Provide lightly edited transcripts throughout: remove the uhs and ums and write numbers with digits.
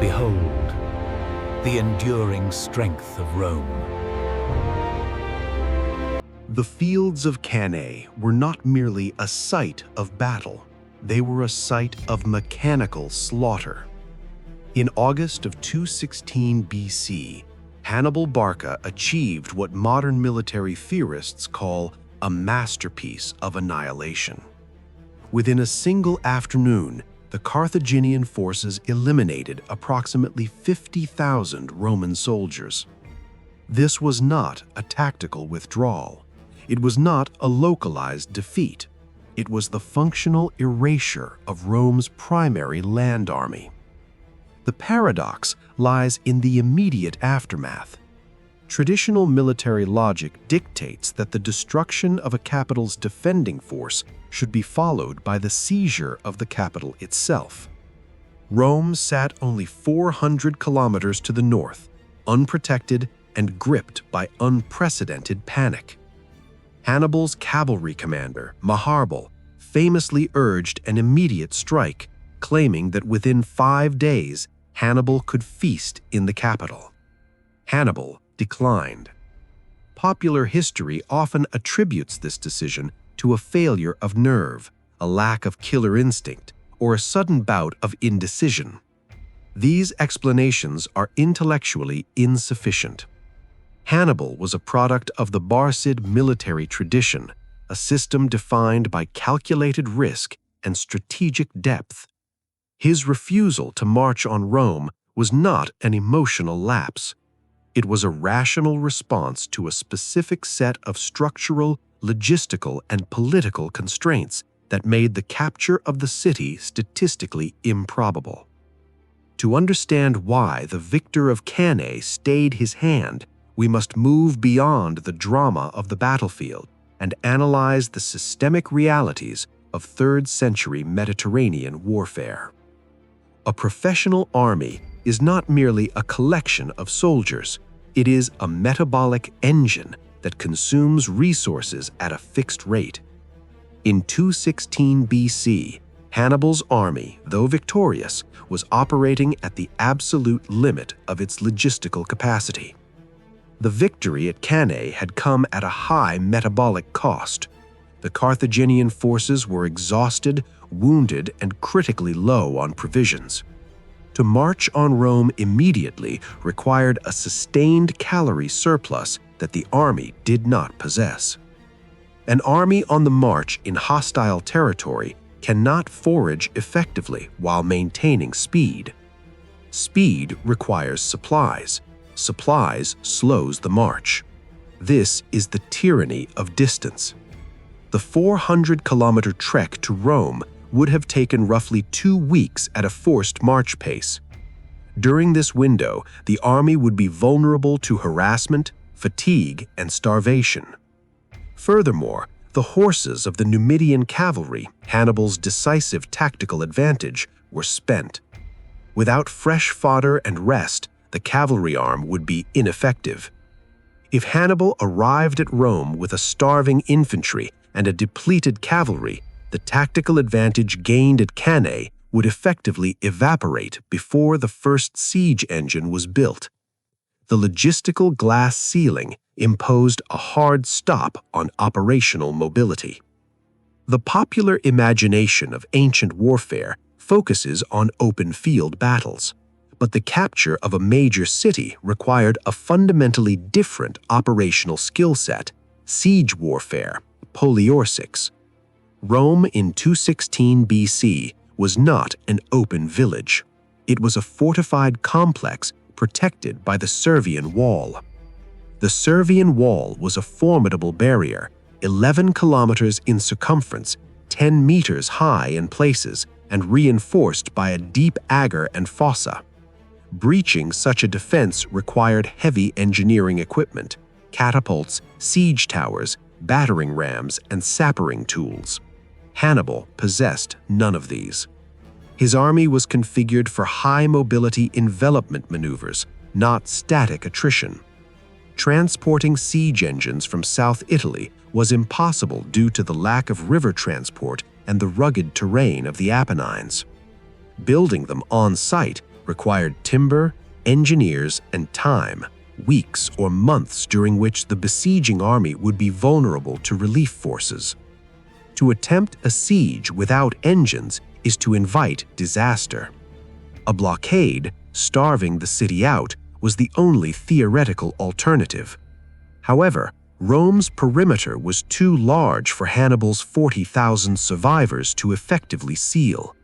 Behold, the enduring strength of Rome. The fields of Cannae were not merely a site of battle, they were a site of mechanical slaughter. In August of 216 BC, Hannibal Barca achieved what modern military theorists call a masterpiece of annihilation. Within a single afternoon, the Carthaginian forces eliminated approximately 50,000 Roman soldiers. This was not a tactical withdrawal. It was not a localized defeat. It was the functional erasure of Rome's primary land army. The paradox lies in the immediate aftermath. Traditional military logic dictates that the destruction of a capital's defending force should be followed by the seizure of the capital itself. Rome sat only 400 kilometers to the north, unprotected and gripped by unprecedented panic. Hannibal's cavalry commander, Hannibal, famously urged an immediate strike, claiming that within 5 days, Hannibal could feast in the capital. Hannibal declined. Popular history often attributes this decision to a failure of nerve, a lack of killer instinct, or a sudden bout of indecision. These explanations are intellectually insufficient. Hannibal was a product of the Barcid military tradition, a system defined by calculated risk and strategic depth. His refusal to march on Rome was not an emotional lapse. It was a rational response to a specific set of structural, logistical, and political constraints that made the capture of the city statistically improbable. To understand why the victor of Cannae stayed his hand, we must move beyond the drama of the battlefield and analyze the systemic realities of 3rd century Mediterranean warfare. A professional army is not merely a collection of soldiers, it is a metabolic engine that consumes resources at a fixed rate. In 216 BC, Hannibal's army, though victorious, was operating at the absolute limit of its logistical capacity. The victory at Cannae had come at a high metabolic cost. The Carthaginian forces were exhausted, wounded, and critically low on provisions. To march on Rome immediately required a sustained calorie surplus that the army did not possess. An army on the march in hostile territory cannot forage effectively while maintaining speed. Speed requires supplies. Supplies slows the march. This is the tyranny of distance. The 400-kilometer trek to Rome would have taken roughly 2 weeks at a forced march pace. During this window, the army would be vulnerable to harassment, fatigue, and starvation. Furthermore, the horses of the Numidian cavalry, Hannibal's decisive tactical advantage, were spent. Without fresh fodder and rest, the cavalry arm would be ineffective. If Hannibal arrived at Rome with a starving infantry and a depleted cavalry, the tactical advantage gained at Cannae would effectively evaporate before the first siege engine was built. The logistical glass ceiling imposed a hard stop on operational mobility. The popular imagination of ancient warfare focuses on open-field battles, but the capture of a major city required a fundamentally different operational skill set: siege warfare, poliorsics. Rome in 216 BC was not an open village. It was a fortified complex protected by the Servian Wall. The Servian Wall was a formidable barrier, 11 kilometers in circumference, 10 meters high in places, and reinforced by a deep agger and fossa. Breaching such a defense required heavy engineering equipment: catapults, siege towers, battering rams, and sappering tools. Hannibal possessed none of these. His army was configured for high-mobility envelopment maneuvers, not static attrition. Transporting siege engines from South Italy was impossible due to the lack of river transport and the rugged terrain of the Apennines. Building them on site required timber, engineers, and time, weeks or months during which the besieging army would be vulnerable to relief forces. To attempt a siege without engines is to invite disaster. A blockade, starving the city out, was the only theoretical alternative. However, Rome's perimeter was too large for Hannibal's 40,000 survivors to effectively seal.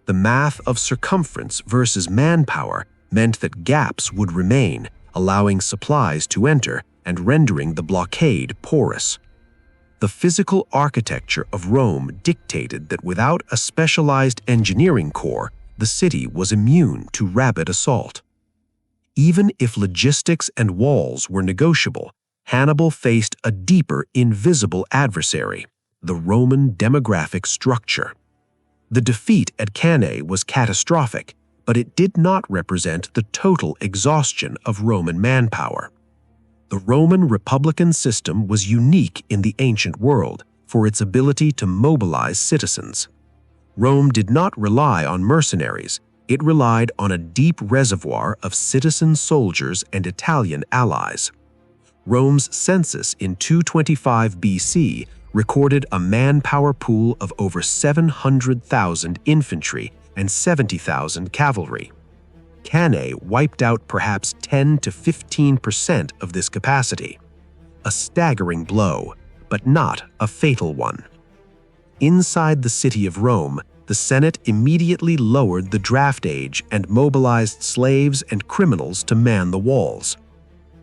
The math of circumference versus manpower meant that gaps would remain, allowing supplies to enter and rendering the blockade porous. The physical architecture of Rome dictated that without a specialized engineering corps, the city was immune to rapid assault. Even if logistics and walls were negotiable, Hannibal faced a deeper, invisible adversary, the Roman demographic structure. The defeat at Cannae was catastrophic, but it did not represent the total exhaustion of Roman manpower. The Roman republican system was unique in the ancient world for its ability to mobilize citizens. Rome did not rely on mercenaries, it relied on a deep reservoir of citizen soldiers and Italian allies. Rome's census in 225 BC recorded a manpower pool of over 700,000 infantry and 70,000 cavalry. Cannae wiped out perhaps 10 to 15% of this capacity. A staggering blow, but not a fatal one. Inside the city of Rome, the Senate immediately lowered the draft age and mobilized slaves and criminals to man the walls.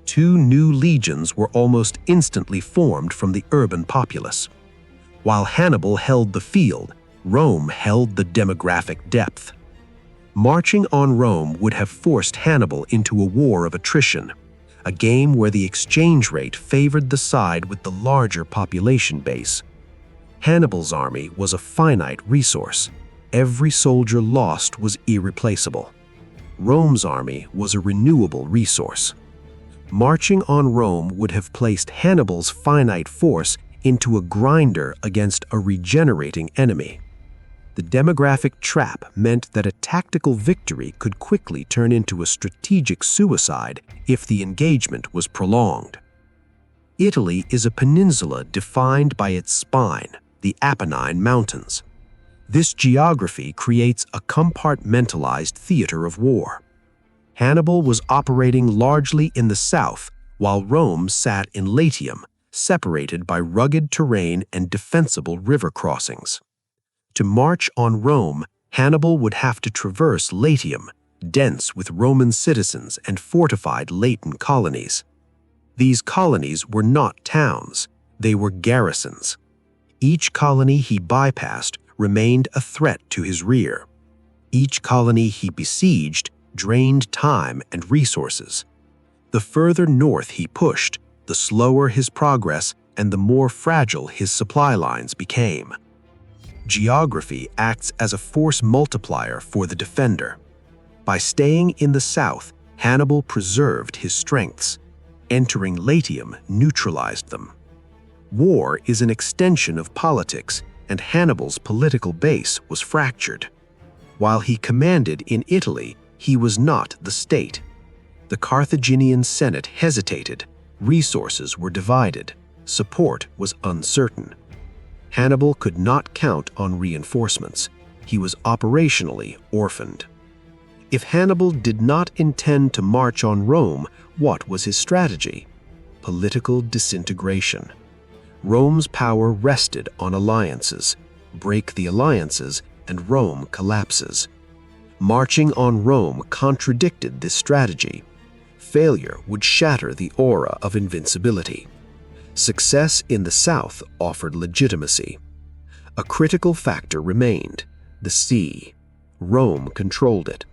2 new legions were almost instantly formed from the urban populace. While Hannibal held the field, Rome held the demographic depth. Marching on Rome would have forced Hannibal into a war of attrition, a game where the exchange rate favored the side with the larger population base. Hannibal's army was a finite resource. Every soldier lost was irreplaceable. Rome's army was a renewable resource. Marching on Rome would have placed Hannibal's finite force into a grinder against a regenerating enemy. The demographic trap meant that a tactical victory could quickly turn into a strategic suicide if the engagement was prolonged. Italy is a peninsula defined by its spine, the Apennine Mountains. This geography creates a compartmentalized theater of war. Hannibal was operating largely in the south, while Rome sat in Latium, separated by rugged terrain and defensible river crossings. To march on Rome, Hannibal would have to traverse Latium, dense with Roman citizens and fortified latent colonies. These colonies were not towns, they were garrisons. Each colony he bypassed remained a threat to his rear. Each colony he besieged drained time and resources. The further north he pushed, the slower his progress and the more fragile his supply lines became. Geography acts as a force multiplier for the defender. By staying in the south, Hannibal preserved his strengths. Entering Latium neutralized them. War is an extension of politics, and Hannibal's political base was fractured. While he commanded in Italy, he was not the state. The Carthaginian Senate hesitated, resources were divided, support was uncertain. Hannibal could not count on reinforcements. He was operationally orphaned. If Hannibal did not intend to march on Rome, what was his strategy? Political disintegration. Rome's power rested on alliances. Break the alliances, and Rome collapses. Marching on Rome contradicted this strategy. Failure would shatter the aura of invincibility. Success in the south offered legitimacy. A critical factor remained: the sea. Rome controlled it.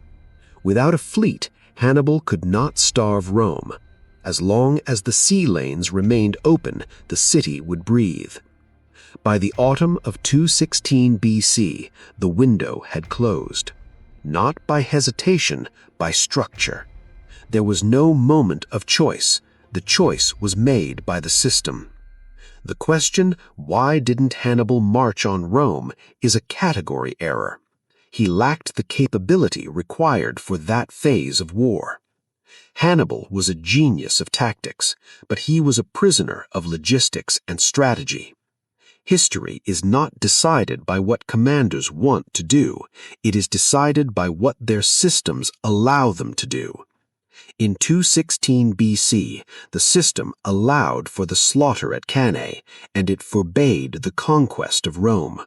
Without a fleet, Hannibal could not starve Rome. As long as the sea lanes remained open, the city would breathe. By the autumn of 216 BC, the window had closed. Not by hesitation, by structure. There was no moment of choice. The choice was made by the system. The question, why didn't Hannibal march on Rome, is a category error. He lacked the capability required for that phase of war. Hannibal was a genius of tactics, but he was a prisoner of logistics and strategy. History is not decided by what commanders want to do, it is decided by what their systems allow them to do. In 216 BC, the system allowed for the slaughter at Cannae, and it forbade the conquest of Rome.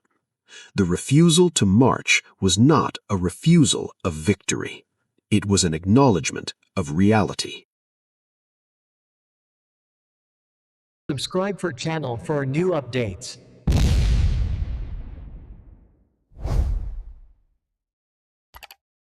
The refusal to march was not a refusal of victory. It was an acknowledgement of reality. Subscribe for channel for new updates.